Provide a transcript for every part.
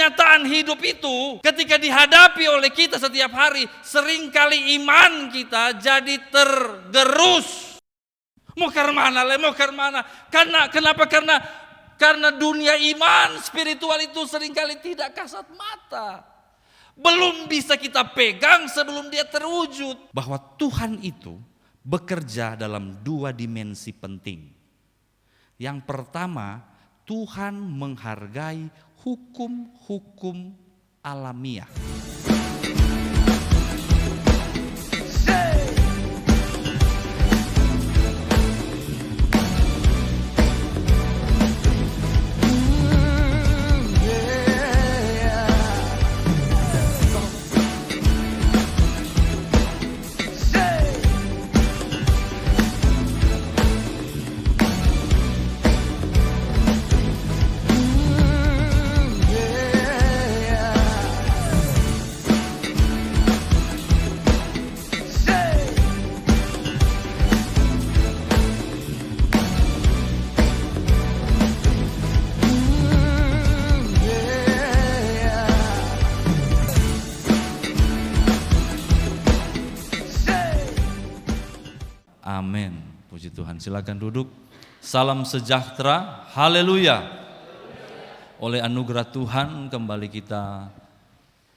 kenyataan hidup itu ketika dihadapi oleh kita setiap hari, seringkali iman kita jadi tergerus. Mau ke mana le, mau ke mana? Kenapa? Karena dunia iman spiritual itu seringkali tidak kasat mata. Belum bisa kita pegang sebelum dia terwujud. Bahwa Tuhan itu bekerja dalam dua dimensi penting. Yang pertama, Tuhan menghargai hukum-hukum alamiah. Amin, puji Tuhan. Silakan duduk. Salam sejahtera, haleluya. Oleh anugerah Tuhan kembali kita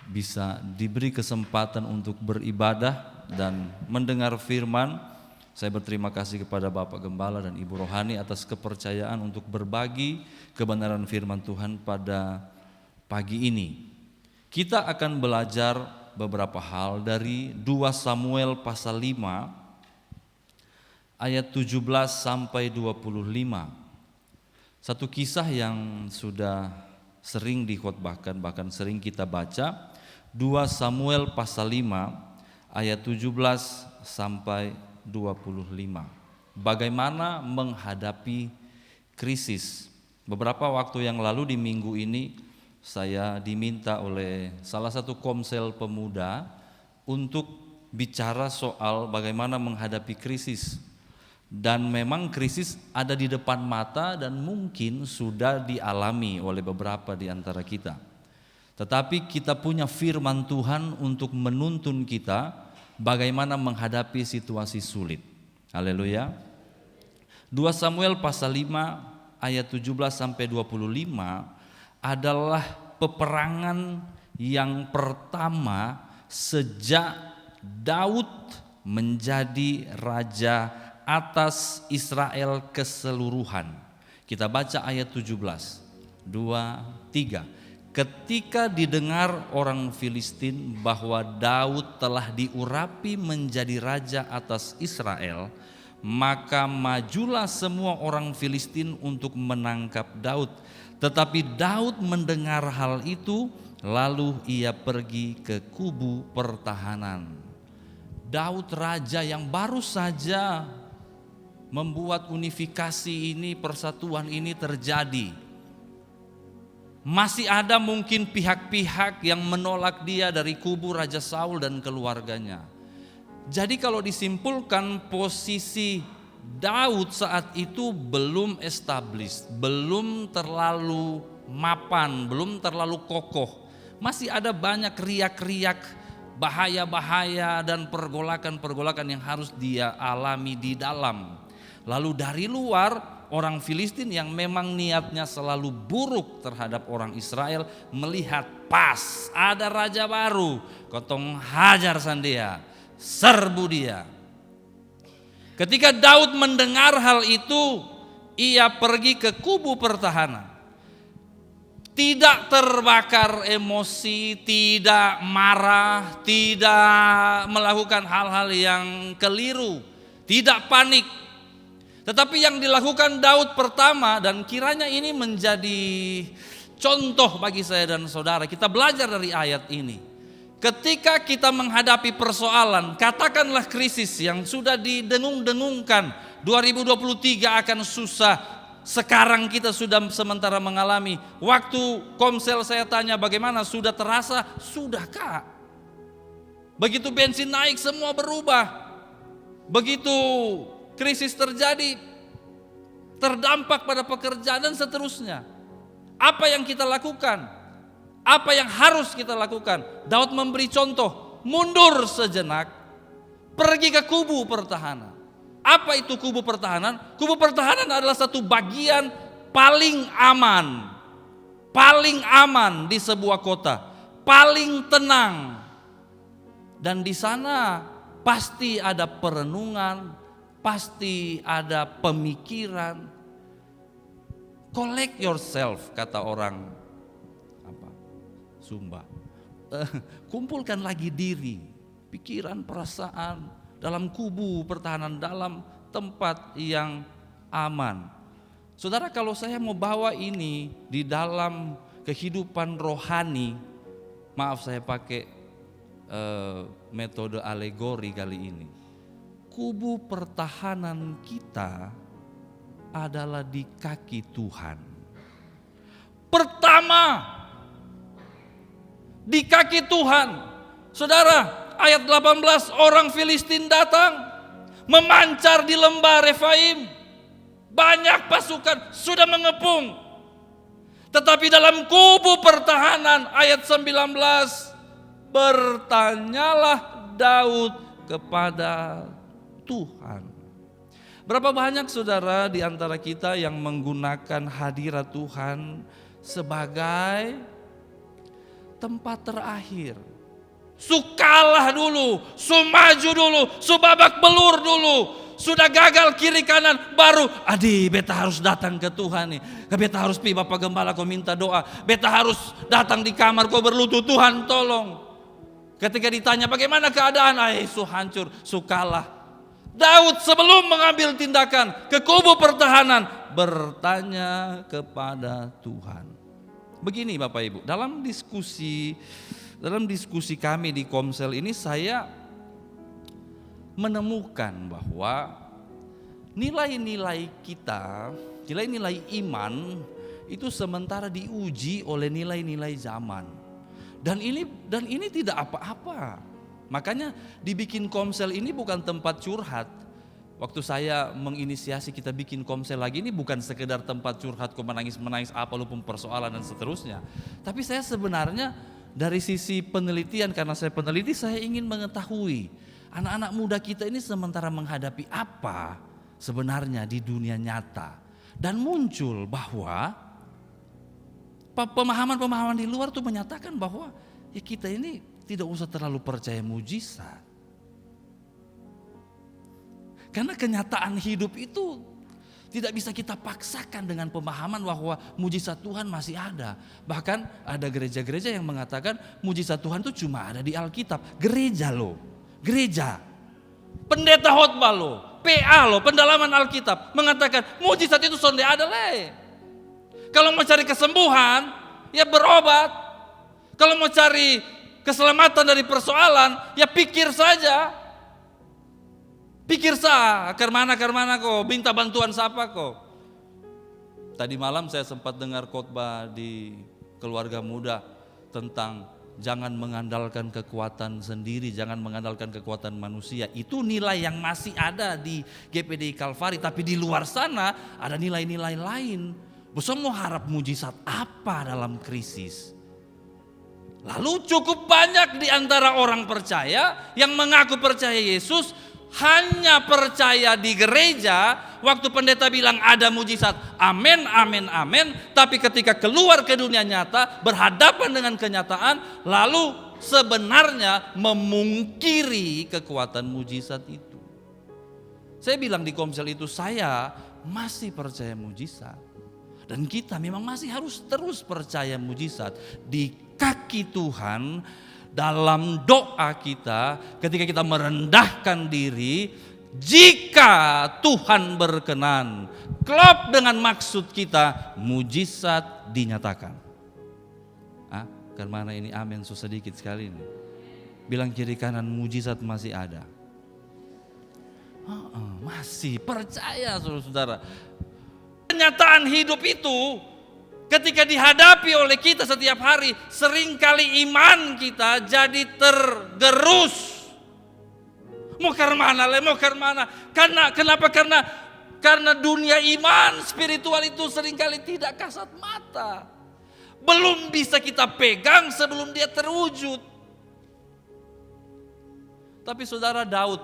bisa diberi kesempatan untuk beribadah dan mendengar firman. Saya berterima kasih kepada Bapak Gembala dan Ibu Rohani atas kepercayaan untuk berbagi kebenaran firman Tuhan pada pagi ini. Kita akan belajar beberapa hal dari 2 Samuel pasal 5 ayat 17 sampai 25. Satu kisah yang sudah sering dikhotbahkan, bahkan sering kita baca. 2 Samuel pasal 5 ayat 17 sampai 25. Bagaimana menghadapi krisis. Beberapa waktu yang lalu di minggu ini saya diminta oleh salah satu komsel pemuda untuk bicara soal bagaimana menghadapi krisis. Dan memang krisis ada di depan mata dan mungkin sudah dialami oleh beberapa di antara kita. Tetapi kita punya firman Tuhan untuk menuntun kita bagaimana menghadapi situasi sulit. Haleluya. 2 Samuel pasal 5 ayat 17 sampai 25 adalah peperangan yang pertama sejak Daud menjadi raja atas Israel keseluruhan. Kita baca ayat 17, 2, 3. Ketika didengar orang Filistin bahwa Daud telah diurapi menjadi raja atas Israel, maka majulah semua orang Filistin untuk menangkap Daud. Tetapi Daud mendengar hal itu, lalu ia pergi ke kubu pertahanan. Daud raja yang baru saja membuat unifikasi ini, persatuan ini terjadi. Masih ada mungkin pihak-pihak yang menolak dia dari kubu Raja Saul dan keluarganya. Jadi kalau disimpulkan, posisi Daud saat itu belum established, belum terlalu mapan, belum terlalu kokoh. Masih ada banyak riak-riak, bahaya-bahaya dan pergolakan-pergolakan yang harus dia alami di dalam. Lalu dari luar, orang Filistin yang memang niatnya selalu buruk terhadap orang Israel melihat pas ada raja baru, kotong hajar sandia, serbu dia. Ketika Daud mendengar hal itu, ia pergi ke kubu pertahanan. Tidak terbakar emosi, tidak marah, tidak melakukan hal-hal yang keliru, tidak panik. Tetapi yang dilakukan Daud pertama, dan kiranya ini menjadi contoh bagi saya dan saudara, kita belajar dari ayat ini. Ketika kita menghadapi persoalan, katakanlah krisis yang sudah didengung-dengungkan, 2023 akan susah, sekarang kita sudah sementara mengalami. Waktu komsel saya tanya bagaimana, sudah terasa? Sudah Kak. Begitu bensin naik semua berubah. Begitu krisis terjadi, terdampak pada pekerjaan dan seterusnya. Apa yang kita lakukan? Apa yang harus kita lakukan? Daud memberi contoh, mundur sejenak, pergi ke kubu pertahanan. Apa itu kubu pertahanan? Kubu pertahanan adalah satu bagian paling aman di sebuah kota, paling tenang. Dan di sana pasti ada perenungan, pasti ada pemikiran. Collect yourself, kata orang Sumba. Kumpulkan lagi diri, pikiran, perasaan dalam kubu pertahanan, dalam tempat yang aman. Saudara, kalau saya mau bawa ini di dalam kehidupan rohani, maaf saya pakai metode alegori kali ini. Kubu pertahanan kita adalah di kaki Tuhan. Pertama, di kaki Tuhan. Saudara, ayat 18, orang Filistin datang memancar di lembah Refaim. Banyak pasukan sudah mengepung. Tetapi dalam kubu pertahanan, ayat 19, bertanyalah Daud kepada Tuhan. Berapa banyak saudara di antara kita yang menggunakan hadirat Tuhan sebagai tempat terakhir. Sukalah dulu, sumaju dulu, subabak belur dulu. Sudah gagal kiri kanan, baru beta harus datang ke Tuhan nih. Beta harus pi Bapak Gembala kau minta doa. Beta harus datang di kamar kau berlutut, Tuhan tolong. Ketika ditanya bagaimana keadaan, su hancur, sukalah. Daud sebelum mengambil tindakan ke kubu pertahanan bertanya kepada Tuhan. Begini Bapak Ibu, dalam diskusi kami di Komsel ini saya menemukan bahwa nilai-nilai kita, nilai-nilai iman itu sementara diuji oleh nilai-nilai zaman. Dan ini tidak apa-apa. Makanya dibikin Komsel ini bukan tempat curhat. Waktu saya menginisiasi kita bikin Komsel lagi, ini bukan sekedar tempat curhat, kok menangis-menangis apa lupun persoalan dan seterusnya. Tapi saya sebenarnya dari sisi penelitian, karena saya peneliti, saya ingin mengetahui anak-anak muda kita ini sementara menghadapi apa sebenarnya di dunia nyata. Dan muncul bahwa pemahaman-pemahaman di luar tuh menyatakan bahwa ya kita ini tidak usah terlalu percaya mujizat. Karena kenyataan hidup itu tidak bisa kita paksakan dengan pemahaman bahwa mujizat Tuhan masih ada. Bahkan ada gereja-gereja yang mengatakan mujizat Tuhan itu cuma ada di Alkitab. Gereja loh, gereja. Pendeta khotbah loh, PA loh, pendalaman Alkitab mengatakan mujizat itu sonde ada le. Kalau mau cari kesembuhan, ya berobat. Kalau mau cari keselamatan dari persoalan, ya pikir saja. Pikir sah, kemana kok, minta bantuan siapa kok. Tadi malam saya sempat dengar khotbah di keluarga muda tentang jangan mengandalkan kekuatan sendiri, jangan mengandalkan kekuatan manusia. Itu nilai yang masih ada di GPDI Kalvari, tapi di luar sana ada nilai-nilai lain. Besok mau harap mujizat apa dalam krisis? Lalu cukup banyak di antara orang percaya yang mengaku percaya Yesus hanya percaya di gereja. Waktu pendeta bilang ada mujizat, amin, amin, amin. Tapi ketika keluar ke dunia nyata, berhadapan dengan kenyataan, lalu sebenarnya memungkiri kekuatan mujizat itu. Saya bilang di Komsel itu, saya masih percaya mujizat. Dan kita memang masih harus terus percaya mujizat. Di kaki Tuhan, dalam doa kita, ketika kita merendahkan diri, jika Tuhan berkenan, klop dengan maksud kita, mujizat dinyatakan. Kemana ini amin so sedikit sekali ini. Bilang kiri kanan, mujizat masih ada. Masih percaya saudara-saudara. Kenyataan hidup itu ketika dihadapi oleh kita setiap hari, seringkali iman kita jadi tergerus. Mau ke mana? Kenapa? Karena dunia iman spiritual itu seringkali tidak kasat mata. belum bisa kita pegang sebelum dia terwujud. Tapi saudara, Daud,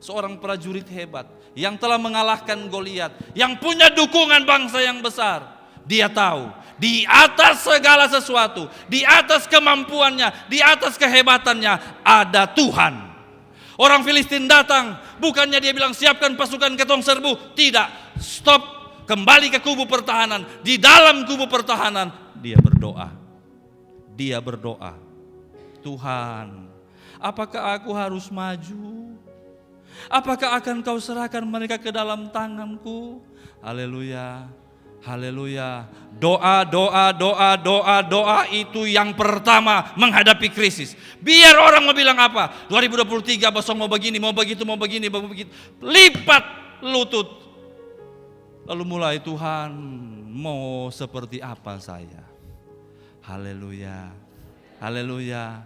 seorang prajurit hebat yang telah mengalahkan Goliat, yang punya dukungan bangsa yang besar, dia tahu di atas segala sesuatu, di atas kemampuannya, di atas kehebatannya ada Tuhan. Orang Filistin datang, bukannya dia bilang siapkan pasukan ketong serbu, tidak, stop, kembali ke kubu pertahanan. Di dalam kubu pertahanan dia berdoa. Dia berdoa, Tuhan, apakah aku harus maju? Apakah akan kau serahkan mereka ke dalam tanganku? Haleluya, haleluya. Doa itu yang pertama menghadapi krisis. Biar orang mau bilang apa, 2023 bosong mau begini, mau begitu, mau begini, mau begitu, lipat lutut. Lalu mulai, Tuhan mau seperti apa saya? Haleluya, haleluya.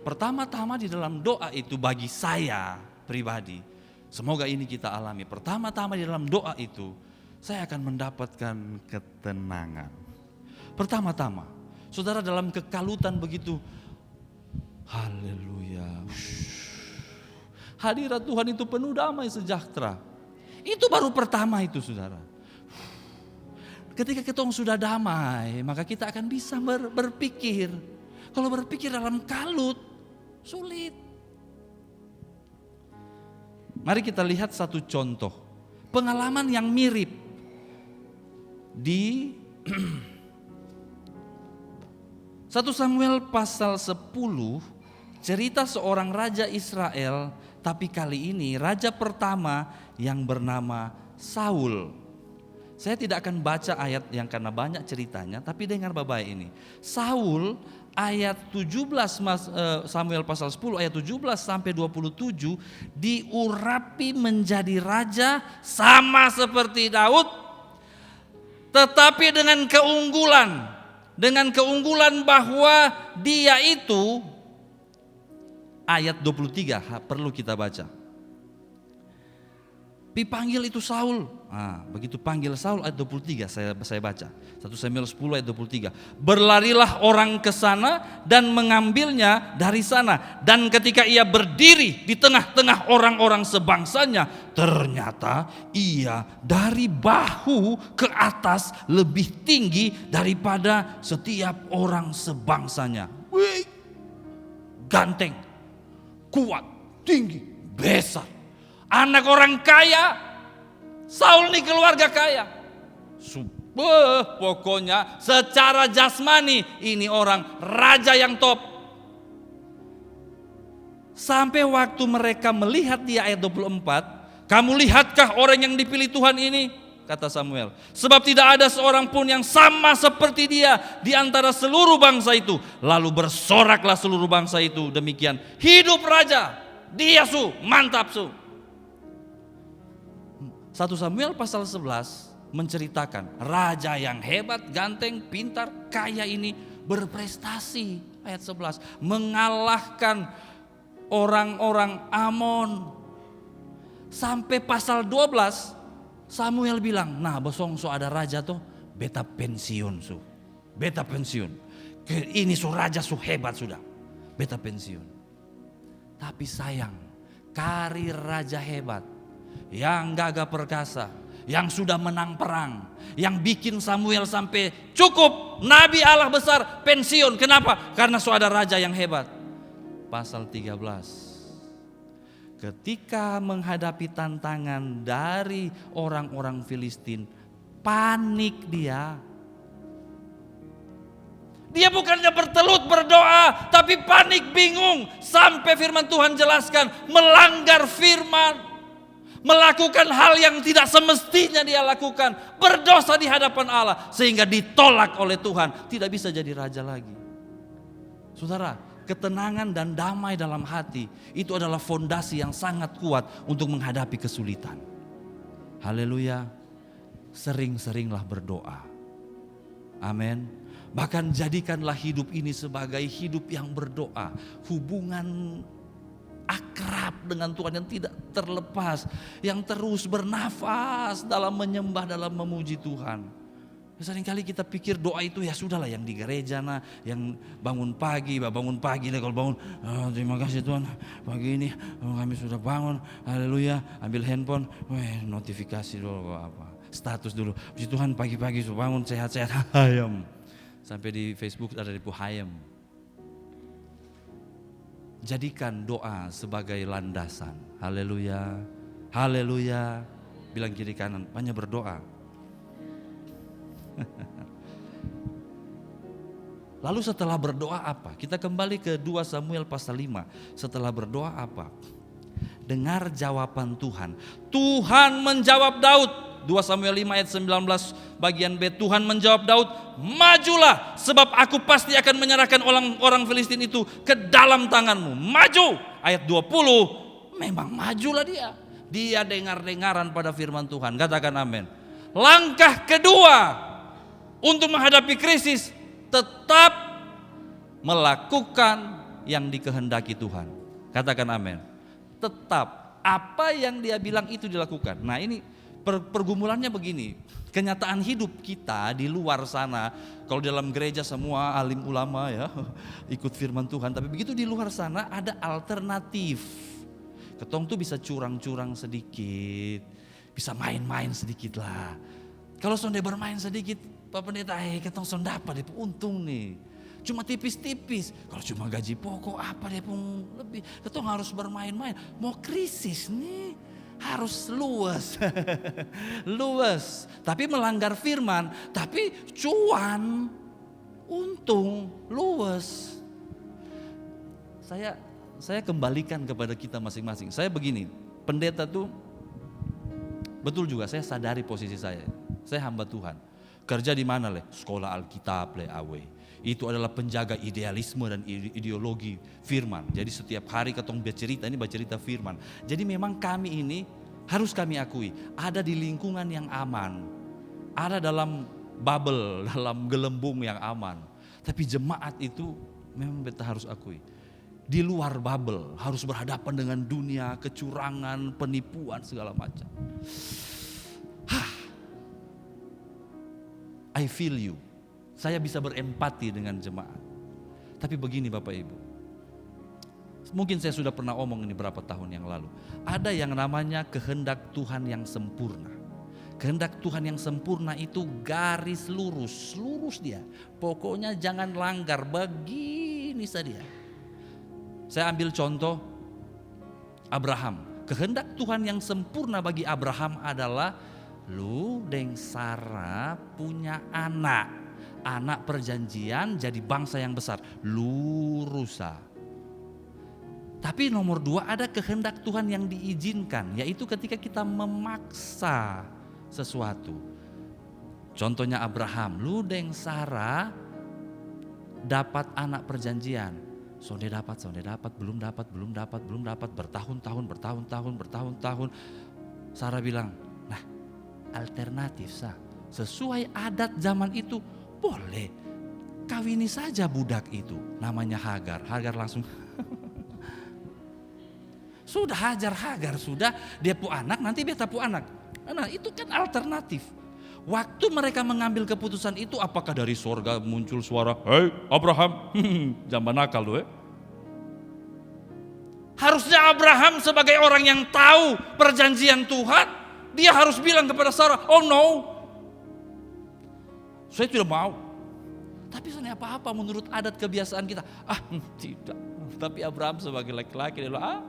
Pertama-tama di dalam doa itu bagi saya pribadi, semoga ini kita alami. Pertama-tama di dalam doa itu saya akan mendapatkan ketenangan. Pertama-tama, saudara, dalam kekalutan begitu, haleluya, hadirat Tuhan itu penuh damai sejahtera. Itu baru pertama itu, saudara. Ketika kita sudah damai, maka kita akan bisa berpikir. Kalau berpikir dalam kalut, sulit. Mari kita lihat satu contoh pengalaman yang mirip di 1 Samuel pasal 10, cerita seorang raja Israel, tapi kali ini raja pertama yang bernama Saul. Saya tidak akan baca ayat yang karena banyak ceritanya, tapi dengar baik-baik ini. Saul, ayat 17, Samuel pasal 10 ayat 17 sampai 27, diurapi menjadi raja sama seperti Daud, tetapi dengan keunggulan bahwa dia itu, ayat 23 perlu kita baca. Dipanggil itu Saul. Begitu panggil Saul, ayat 23 saya baca. 1 Samuel 10 ayat 23. Berlarilah orang ke sana dan mengambilnya dari sana. Dan ketika ia berdiri di tengah-tengah orang-orang sebangsanya, ternyata ia dari bahu ke atas lebih tinggi daripada setiap orang sebangsanya. Wih, ganteng, kuat, tinggi, besar. Anak orang kaya, Saul ini keluarga kaya. Pokoknya secara jasmani ini orang raja yang top. Sampai waktu mereka melihat dia, ayat 24, kamu lihatkah orang yang dipilih Tuhan ini? Kata Samuel, sebab tidak ada seorang pun yang sama seperti dia di antara seluruh bangsa itu. Lalu bersoraklah seluruh bangsa itu demikian, hidup raja, dia mantap 1 Samuel pasal 11 menceritakan raja yang hebat, ganteng, pintar, kaya ini berprestasi. Ayat 11, mengalahkan orang-orang Amon. Sampai pasal 12 Samuel bilang, nah bosong ada raja tuh, beta pensiun beta pensiun. Ini raja hebat sudah, beta pensiun. Tapi sayang, karir raja hebat, yang gagah perkasa, yang sudah menang perang, yang bikin Samuel sampai cukup, Nabi Allah besar, pensiun. Kenapa? Karena ada raja yang hebat. Pasal 13, ketika menghadapi tantangan dari orang-orang Filistin, panik dia. Dia bukannya bertelut berdoa, tapi panik, bingung. Sampai firman Tuhan jelaskan, melanggar firman, melakukan hal yang tidak semestinya dia lakukan, berdosa di hadapan Allah, sehingga ditolak oleh Tuhan, tidak bisa jadi raja lagi. Saudara, ketenangan dan damai dalam hati itu adalah fondasi yang sangat kuat untuk menghadapi kesulitan. Haleluya. Sering-seringlah berdoa. Amin. Bahkan jadikanlah hidup ini sebagai hidup yang berdoa, hubungan akrab dengan Tuhan yang tidak terlepas, yang terus bernafas dalam menyembah, dalam memuji Tuhan. Seringkali kita pikir doa itu ya sudahlah yang di gereja nah, yang bangun pagi deh kalau bangun, terima kasih Tuhan pagi ini kami sudah bangun, haleluya, ambil handphone, notifikasi dulu apa, status dulu, puji Tuhan pagi-pagi sudah bangun sehat-sehat, hayam, sampai di Facebook ada di hayam. Jadikan doa sebagai landasan, haleluya, haleluya, bilang kiri kanan, banyak berdoa. Lalu setelah berdoa apa? Kita kembali ke 2 Samuel pasal 5. Setelah berdoa apa? Dengar jawaban Tuhan. Tuhan menjawab Daud. 2 Samuel 5 ayat 19 bagian B. Tuhan menjawab Daud, majulah sebab aku pasti akan menyerahkan orang Filistin itu ke dalam tanganmu. Maju. Ayat 20, memang majulah dia. Dia dengar-dengaran pada firman Tuhan. Katakan amin. Langkah kedua untuk menghadapi krisis, tetap melakukan yang dikehendaki Tuhan. Katakan amin. Tetap apa yang dia bilang itu dilakukan. Nah ini pergumulannya begini. Kenyataan hidup kita di luar sana, kalau dalam gereja semua alim ulama ya ikut firman Tuhan, tapi begitu di luar sana ada alternatif. Ketong tuh bisa curang-curang sedikit, bisa main-main sedikit lah. Kalau sonde bermain sedikit, Pak Pendeta, ketong son dapat deh untung nih. Cuma tipis-tipis. Kalau cuma gaji pokok apa deh pun lebih. Ketong harus bermain-main. Mau krisis nih harus luas. Luas. Tapi melanggar firman, tapi cuan, untung, luas. Saya kembalikan kepada kita masing-masing. Saya begini, pendeta tuh betul juga, saya sadari posisi saya. Saya hamba Tuhan. Kerja di mana leh? Sekolah Alkitab leh awe. Itu adalah penjaga idealisme dan ideologi firman. Jadi setiap hari ketong bercerita, ini bercerita firman. Jadi memang kami ini harus kami akui ada di lingkungan yang aman. Ada dalam bubble, dalam gelembung yang aman. Tapi jemaat itu memang kita harus akui. Di luar bubble, harus berhadapan dengan dunia, kecurangan, penipuan segala macam. I feel you. Saya bisa berempati dengan jemaat. Tapi begini Bapak Ibu. Mungkin saya sudah pernah omong ini berapa tahun yang lalu. Ada yang namanya kehendak Tuhan yang sempurna. Kehendak Tuhan yang sempurna itu garis lurus. Lurus dia. Pokoknya jangan langgar. Begini saja. Saya ambil contoh Abraham. Kehendak Tuhan yang sempurna bagi Abraham adalah lu deng Sarah punya anak perjanjian jadi bangsa yang besar, lurus. Tapi nomor 2 ada kehendak Tuhan yang diizinkan, yaitu ketika kita memaksa sesuatu. Contohnya Abraham, lu deng Sarah dapat anak perjanjian, sonde dapat, belum dapat, bertahun-tahun. Sarah bilang, nah alternatif sesuai adat zaman itu boleh kawini saja budak itu, namanya Hagar langsung sudah hajar Hagar, sudah dia pu anak, nanti beta pu anak. Nah itu kan alternatif. Waktu mereka mengambil keputusan itu, apakah dari sorga muncul suara, hei Abraham, jangan nakal lu Harusnya Abraham sebagai orang yang tahu perjanjian Tuhan, dia harus bilang kepada Sarah, oh no, saya tidak mau. Tapi sebenarnya apa-apa menurut adat kebiasaan kita, tidak. Tapi Abraham sebagai laki-laki, dia bilang,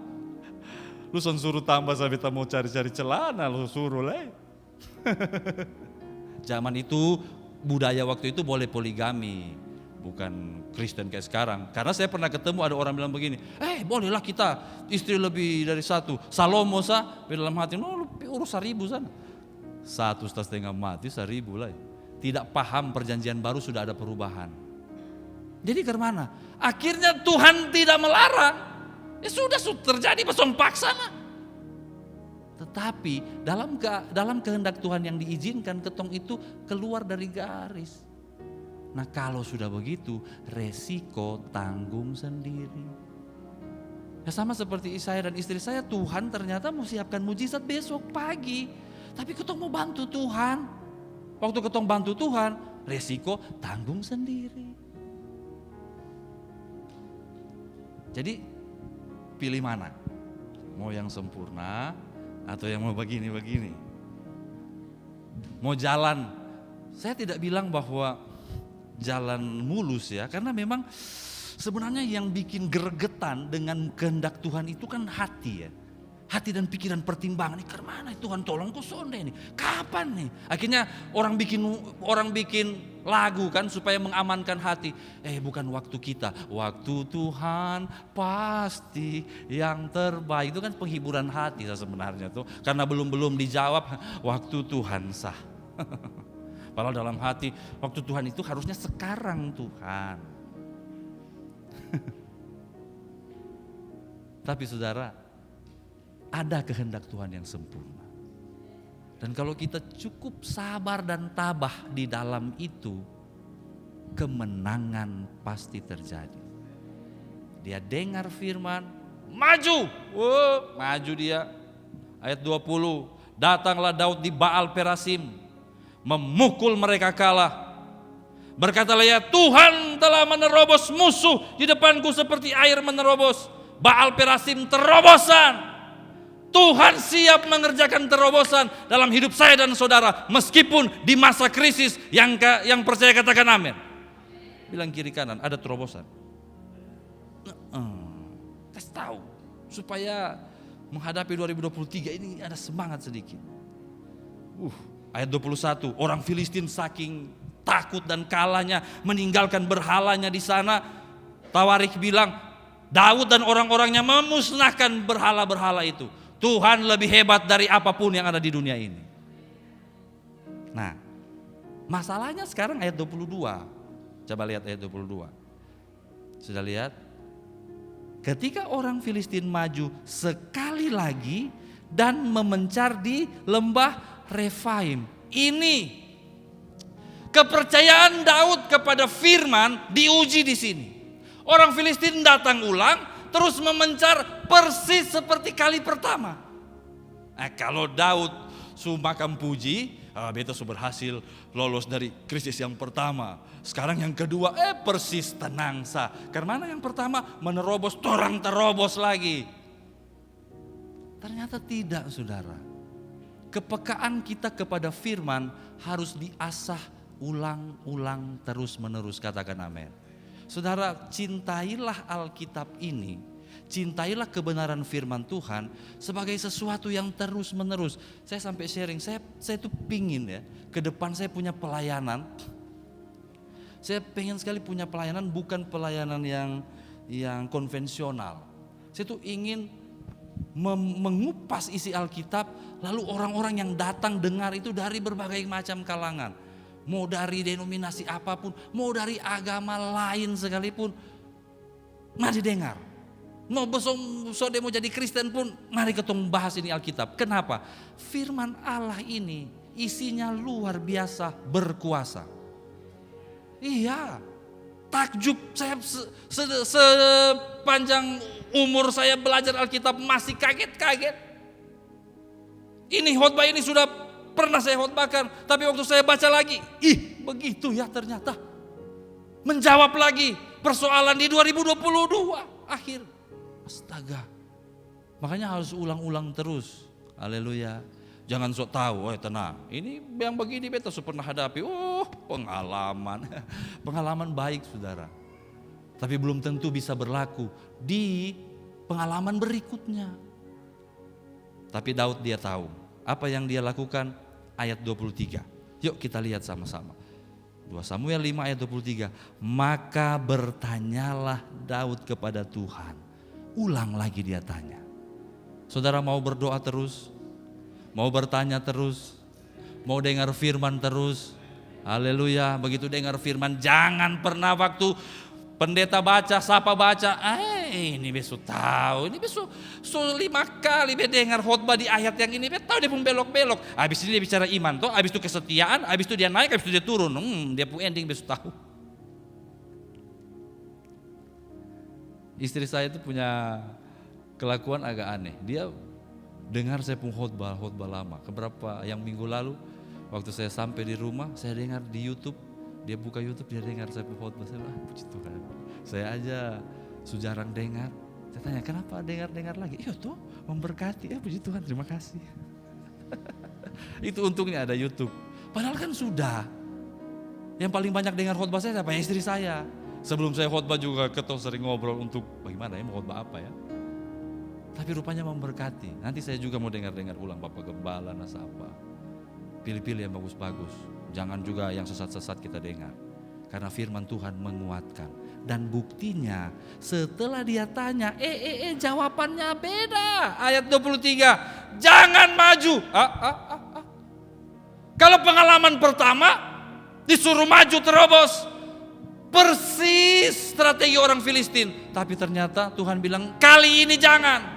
lu suruh tambah sampai kita mau cari-cari celana, lu suruh lah. Zaman itu budaya waktu itu boleh poligami, bukan Kristen kayak sekarang. Karena saya pernah ketemu ada orang bilang begini, bolehlah kita istri lebih dari satu. Salomo dalam hati, lu urus 1000 sana. 1,5 mati 1000 lah. Tidak paham perjanjian baru sudah ada perubahan. Jadi ke mana? Akhirnya Tuhan tidak melarang. Ya sudah terjadi peson paksa mah. Tetapi dalam kehendak Tuhan yang diizinkan, ketong itu keluar dari garis. Nah kalau sudah begitu, resiko tanggung sendiri. Ya sama seperti saya dan istri saya, Tuhan ternyata mau siapkan mujizat besok pagi. Tapi ketong mau bantu Tuhan. Waktu ketong bantu Tuhan, resiko tanggung sendiri. Jadi pilih mana? Mau yang sempurna atau yang mau begini-begini? Mau jalan, saya tidak bilang bahwa jalan mulus ya, karena memang sebenarnya yang bikin gregetan dengan kehendak Tuhan itu kan hati ya. Hati dan pikiran pertimbangan, ini kemana Tuhan tolong kok sonde nih, kapan nih? Akhirnya orang bikin lagu kan supaya mengamankan hati. Bukan waktu kita, waktu Tuhan pasti yang terbaik. Itu kan penghiburan hati sebenarnya tuh, karena belum dijawab waktu Tuhan sah. Padahal dalam hati waktu Tuhan itu harusnya sekarang Tuhan. Tapi saudara, ada kehendak Tuhan yang sempurna. Dan kalau kita cukup sabar dan tabah di dalam itu, kemenangan pasti terjadi. Dia dengar firman, maju. Maju dia. Ayat 20, datanglah Daud di Baal Perasim, memukul mereka kalah. Berkatalah ya, Tuhan telah menerobos musuh di depanku seperti air menerobos. Baal Perasim terobosan. Tuhan siap mengerjakan terobosan dalam hidup saya dan saudara, meskipun di masa krisis. Yang percaya katakan amin. Bilang kiri kanan, ada terobosan. Kasih tahu supaya menghadapi 2023 ini ada semangat sedikit. Ayat 21, orang Filistin saking takut dan kalahnya meninggalkan berhalanya di sana. Tawarik bilang, Daud dan orang-orangnya memusnahkan berhala-berhala itu. Tuhan lebih hebat dari apapun yang ada di dunia ini. Nah, masalahnya sekarang ayat 22. Coba lihat ayat 22. Sudah lihat? Ketika orang Filistin maju sekali lagi dan memencar di lembah Refaim. Ini kepercayaan Daud kepada firman diuji di sini. Orang Filistin datang ulang, terus memencar persis seperti kali pertama. Kalau Daud sumbangkan puji, beta sudah berhasil lolos dari krisis yang pertama. Sekarang yang kedua, persis tenang sah. Karena yang pertama menerobos, torang terobos lagi. Ternyata tidak, saudara. Kepekaan kita kepada firman harus diasah ulang-ulang terus menerus. Katakan amin. Saudara, cintailah Alkitab ini, cintailah kebenaran firman Tuhan sebagai sesuatu yang terus menerus. Saya sampai sharing, saya tuh pingin ya, ke depan saya punya pelayanan. Saya pengen sekali punya pelayanan, bukan pelayanan yang konvensional. Saya tuh ingin mengupas isi Alkitab, lalu orang-orang yang datang dengar itu dari berbagai macam kalangan. Mau dari denominasi apapun, mau dari agama lain sekalipun, mari dengar. Mau mau jadi Kristen pun, mari ketemu bahas ini Alkitab. Kenapa? Firman Allah ini isinya luar biasa berkuasa. Iya, takjub saya sepanjang umur saya belajar Alkitab masih kaget-kaget. Ini khotbah ini sudah pernah saya khotbahkan, tapi waktu saya baca lagi, begitu ya ternyata. Menjawab lagi persoalan di 2022 akhir. Astaga. Makanya harus ulang-ulang terus. Haleluya. Jangan sok tahu, tenang. Ini yang begini beta sudah pernah hadapi. Pengalaman. Pengalaman baik, saudara. Tapi belum tentu bisa berlaku di pengalaman berikutnya. Tapi Daud dia tahu apa yang dia lakukan. Ayat 23. Yuk kita lihat sama-sama. 2 Samuel 5 ayat 23. Maka bertanyalah Daud kepada Tuhan. Ulang lagi dia tanya. Saudara mau berdoa terus? Mau bertanya terus? Mau dengar firman terus? Haleluya. Begitu dengar firman, jangan pernah waktu pendeta baca, sapa baca, ini besok tahu, ini besok 5 kali dia dengar khotbah di ayat yang ini, dia tahu dia pun belok-belok. Habis ini dia bicara iman, habis itu kesetiaan, habis itu dia naik, habis itu dia turun. Dia pun ending besok tahu. Istri saya itu punya kelakuan agak aneh. Dia dengar saya pun khotbah lama. Keberapa yang minggu lalu Waktu saya sampai di rumah, saya dengar di YouTube, dia buka YouTube, dia dengar saya khotbah. Saya bilang, puji Tuhan. Saya aja sudah jarang dengar. Saya tanya, kenapa dengar lagi? Iya tuh, memberkati. Ya puji Tuhan, terima kasih. Itu untungnya ada YouTube. Padahal kan sudah. Yang paling banyak dengar khotbah saya siapa? Istri saya. Sebelum saya khotbah juga ketemu sering ngobrol untuk bagaimana ya, mau khotbah apa ya. Tapi rupanya memberkati. Nanti saya juga mau dengar ulang Bapak Gembala, Nasapa. Pilih-pilih yang bagus-bagus. Jangan juga yang sesat-sesat kita dengar. Karena firman Tuhan menguatkan. Dan buktinya setelah dia tanya, jawabannya beda. Ayat 23, jangan maju. Kalau pengalaman pertama disuruh maju terobos. Persis strategi orang Filistin. Tapi ternyata Tuhan bilang kali ini jangan.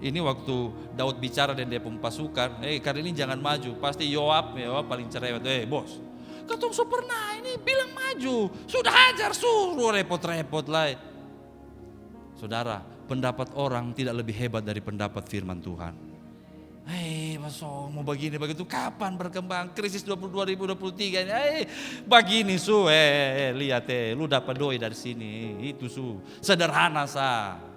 Ini waktu Daud bicara dan dia pasukan, kali ini jangan maju. Pasti Yoab paling cerewet, bos, katong so pernah ini bilang maju, sudah hajar suruh repot-repot lah. Saudara, pendapat orang tidak lebih hebat dari pendapat firman Tuhan. Masuk mau begini begitu, kapan berkembang? Krisis 2023 ini, begini lihat lu dapat doi dari sini, itu sederhana sah.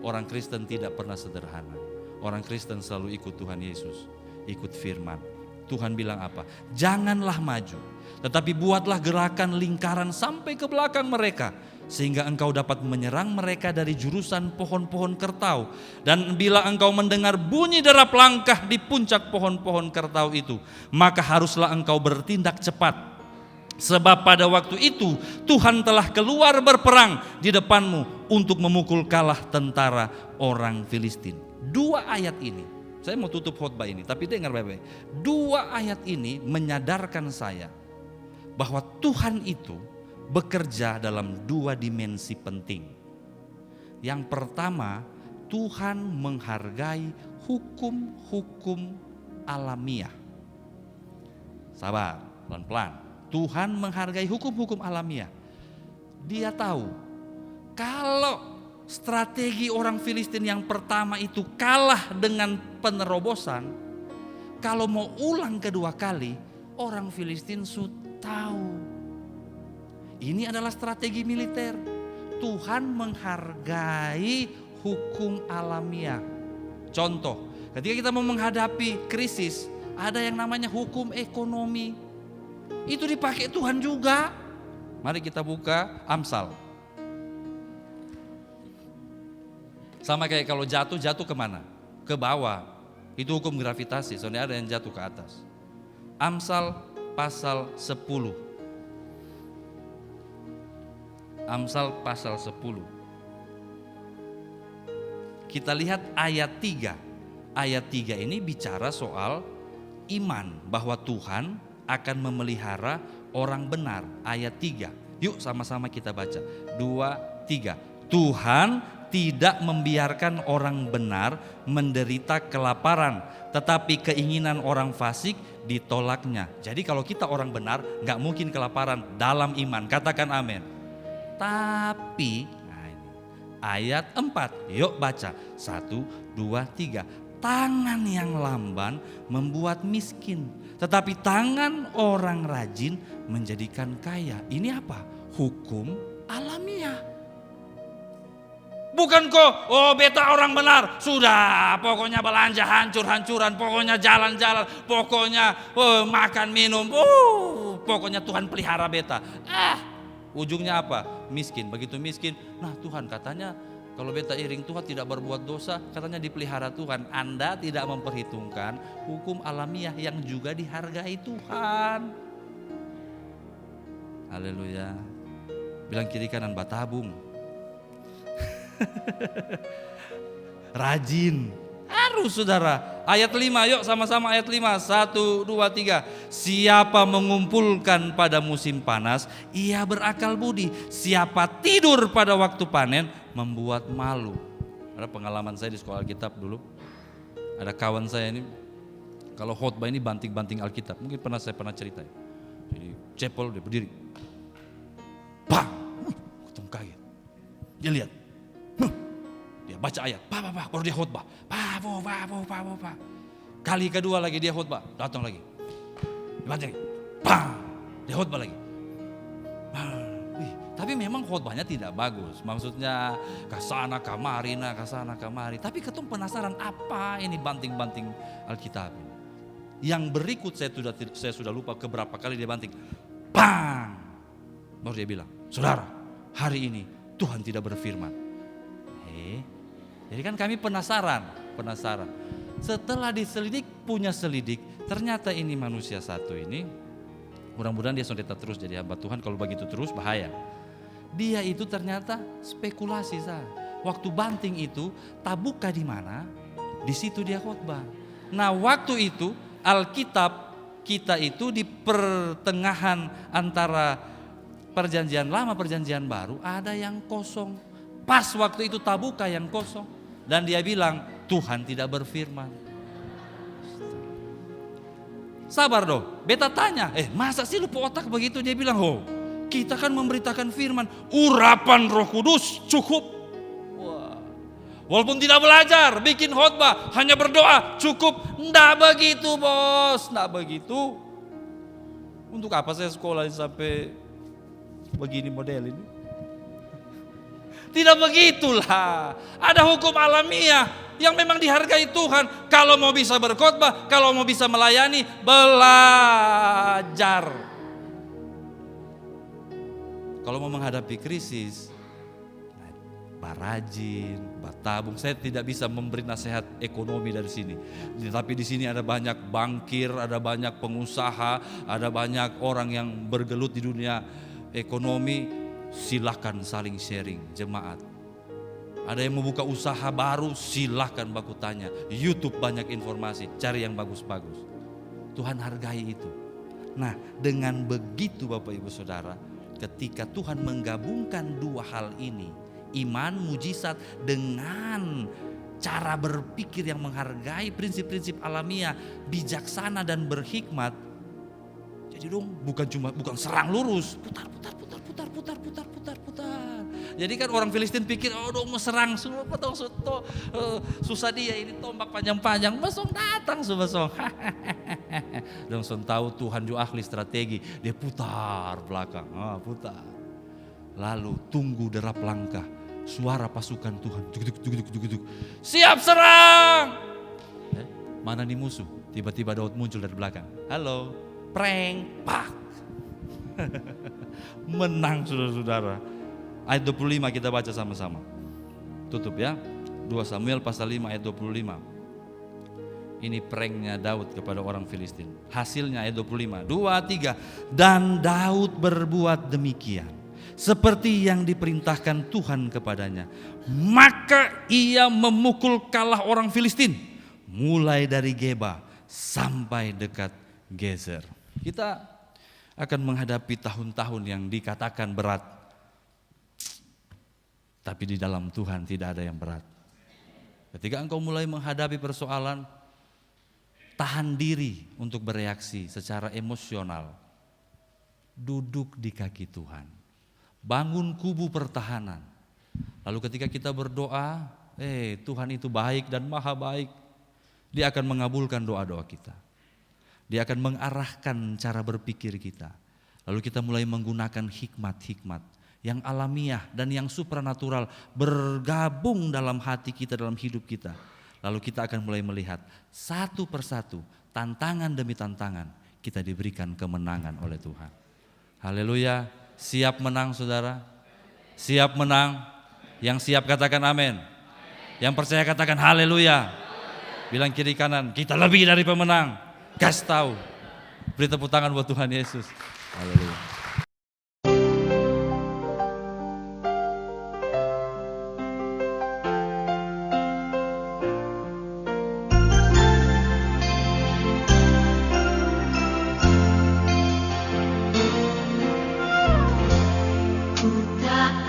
Orang Kristen tidak pernah sederhana. Orang Kristen selalu ikut Tuhan Yesus, ikut firman. Tuhan bilang apa? Janganlah maju, tetapi buatlah gerakan lingkaran sampai ke belakang mereka, sehingga engkau dapat menyerang mereka dari jurusan pohon-pohon kertau. Dan bila engkau mendengar bunyi derap langkah di puncak pohon-pohon kertau itu, maka haruslah engkau bertindak cepat. Sebab pada waktu itu Tuhan telah keluar berperang di depanmu untuk memukul kalah tentara orang Filistin. Dua ayat ini, saya mau tutup khotbah ini, tapi dengar baik-baik. Dua ayat ini menyadarkan saya bahwa Tuhan itu bekerja dalam dua dimensi penting. Yang pertama, Tuhan menghargai hukum-hukum alamiah. Sabar, pelan-pelan. Tuhan menghargai hukum-hukum alamiah. Dia tahu kalau strategi orang Filistin yang pertama itu kalah dengan penerobosan, kalau mau ulang kedua kali, orang Filistin sudah tahu. Ini adalah strategi militer. Tuhan menghargai hukum alamiah. Contoh, ketika kita mau menghadapi krisis, ada yang namanya hukum ekonomi. Itu dipakai Tuhan juga. Mari kita buka Amsal. Sama kayak kalau jatuh kemana? Ke bawah. Itu hukum gravitasi, soalnya ada yang jatuh ke atas. Amsal pasal 10. Amsal pasal 10. Kita lihat ayat 3. Ayat 3 ini bicara soal iman, bahwa Tuhan akan memelihara orang benar. Ayat 3. Yuk sama-sama kita baca. 2, 3. Tuhan tidak membiarkan orang benar menderita kelaparan, tetapi keinginan orang fasik ditolaknya. Jadi kalau kita orang benar gak mungkin kelaparan dalam iman. Katakan amin. Tapi ayat 4. Yuk baca. 1, 2, 3. Tangan yang lamban membuat miskin, tetapi tangan orang rajin menjadikan kaya. Ini apa? Hukum alamiah. Bukan kok, beta orang benar, sudah pokoknya belanja hancur-hancuran, pokoknya jalan-jalan, pokoknya makan minum, pokoknya Tuhan pelihara beta. Ujungnya apa? Miskin. Begitu miskin, nah Tuhan katanya kalau beta iring Tuhan tidak berbuat dosa, katanya dipelihara Tuhan. Anda tidak memperhitungkan hukum alamiah yang juga dihargai Tuhan. Haleluya. Bilang kiri kanan, batabung. Rajin. Harus saudara. Ayat 5, yuk sama-sama ayat 5. 1, 2, 3. Siapa mengumpulkan pada musim panas, ia berakal budi. Siapa tidur pada waktu panen, membuat malu. Ada pengalaman saya di sekolah Alkitab dulu. Ada kawan saya ini, kalau khotbah ini banting-banting Alkitab. Mungkin saya pernah cerita. Jadi cepol, dia berdiri. Bang! Ketemu kaget. Dia lihat. Dia baca ayat, baru dia khotbah. Kali kedua lagi dia khotbah, datang lagi. Dibanting, bang, dia khotbah lagi. Tapi memang khotbahnya tidak bagus. Maksudnya kasana kamari, kasana kamari. Tapi ketemu penasaran apa ini banting-banting Alkitab. Yang berikut saya sudah lupa keberapa kali dia banting. Bang! Baru dia bilang, saudara, hari ini Tuhan tidak berfirman. Jadi kan kami penasaran. Setelah diselidik, punya selidik, ternyata ini manusia satu ini, mudah-mudahan dia sondetan terus jadi hamba Tuhan. Kalau begitu terus bahaya. Dia itu ternyata spekulasi sah. Waktu banting itu tabuka di mana? Di situ dia khotbah. Nah, waktu itu Alkitab kita itu di pertengahan antara perjanjian lama perjanjian baru ada yang kosong. Pas waktu itu tabuka yang kosong dan dia bilang Tuhan tidak berfirman. Sabar dong, beta tanya, masa sih lupa otak begitu? Dia bilang, kita kan memberitakan firman, urapan Roh Kudus cukup. Wah. Walaupun tidak belajar, bikin khotbah, hanya berdoa cukup. Nggak begitu bos, nggak begitu. Untuk apa saya sekolah sampai begini model ini? Tidak begitulah. Ada hukum alamiah yang memang dihargai Tuhan. Kalau mau bisa berkhotbah, kalau mau bisa melayani, belajar. Kalau mau menghadapi krisis, rajin, tabung. Saya tidak bisa memberi nasihat ekonomi dari sini. Tapi di sini ada banyak bankir, ada banyak pengusaha, ada banyak orang yang bergelut di dunia ekonomi. Silahkan saling sharing jemaat. Ada yang membuka usaha baru, silahkan baku tanya. YouTube banyak informasi, cari yang bagus-bagus. Tuhan hargai itu. Nah, dengan begitu Bapak Ibu Saudara, ketika Tuhan menggabungkan dua hal ini, iman, mujizat dengan cara berpikir yang menghargai prinsip-prinsip alamiah, bijaksana dan berhikmat. Jadi bukan serang lurus, putar. Jadi kan orang Filistin pikir, mau serang, susah dia ini tombak panjang-panjang, masong datang subasong. Dong son tahu Tuhan juga ahli strategi, dia putar belakang, putar. Lalu tunggu derap langkah, suara pasukan Tuhan, duk. Siap serang. Mana nih musuh? Tiba-tiba Daud muncul dari belakang. Halo, prank, pak. Menang saudara-saudara. Ayat 25 kita baca sama-sama. Tutup ya. 2 Samuel pasal 5 ayat 25. Ini pranknya Daud kepada orang Filistin. Hasilnya ayat 25. 2, 3. Dan Daud berbuat demikian, seperti yang diperintahkan Tuhan kepadanya. Maka ia memukul kalah orang Filistin, mulai dari Geba sampai dekat Gezer. Kita akan menghadapi tahun-tahun yang dikatakan berat. Tapi di dalam Tuhan tidak ada yang berat. Ketika engkau mulai menghadapi persoalan, tahan diri untuk bereaksi secara emosional. Duduk di kaki Tuhan. Bangun kubu pertahanan. Lalu ketika kita berdoa, Tuhan itu baik dan maha baik. Dia akan mengabulkan doa-doa kita. Dia akan mengarahkan cara berpikir kita. Lalu kita mulai menggunakan hikmat-hikmat yang alamiah dan yang supranatural bergabung dalam hati kita, dalam hidup kita. Lalu kita akan mulai melihat satu persatu, tantangan demi tantangan, kita diberikan kemenangan oleh Tuhan. Haleluya. Siap menang saudara? Siap menang? Yang siap katakan amin. Yang percaya katakan haleluya. Bilang kiri kanan, kita lebih dari pemenang. Gas tahu. Beri tepuk tangan buat Tuhan Yesus. Haleluya. Ku tak